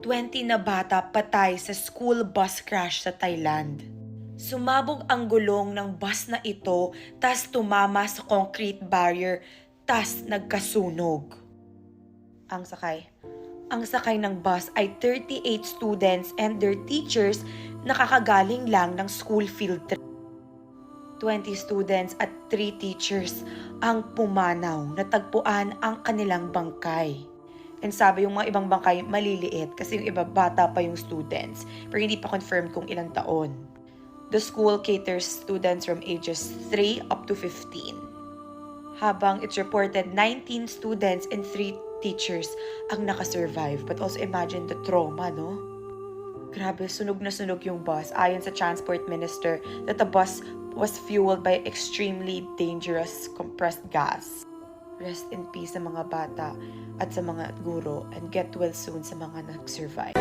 20 na bata patay sa school bus crash sa Thailand. Sumabog ang gulong ng bus na ito tas tumama sa concrete barrier tas nagkasunog. Ang sakay ng bus ay 38 students and their teachers na kakagaling lang ng school field trip. 20 students at 3 teachers ang pumanaw, natagpuan ang kanilang bangkay. And sabi yung mga ibang bangkay maliliit kasi yung iba bata pa yung students pero hindi pa confirmed kung ilang taon. The school caters students from ages 3 up to 15. Habang it's reported 19 students and 3 teachers ang nakasurvive. But also imagine the trauma, no? Grabe, sunog na sunog yung bus. Ayon sa transport minister that the bus was fueled by extremely dangerous compressed gas. Rest in peace sa mga bata at sa mga guro and get well soon sa mga nag-survive.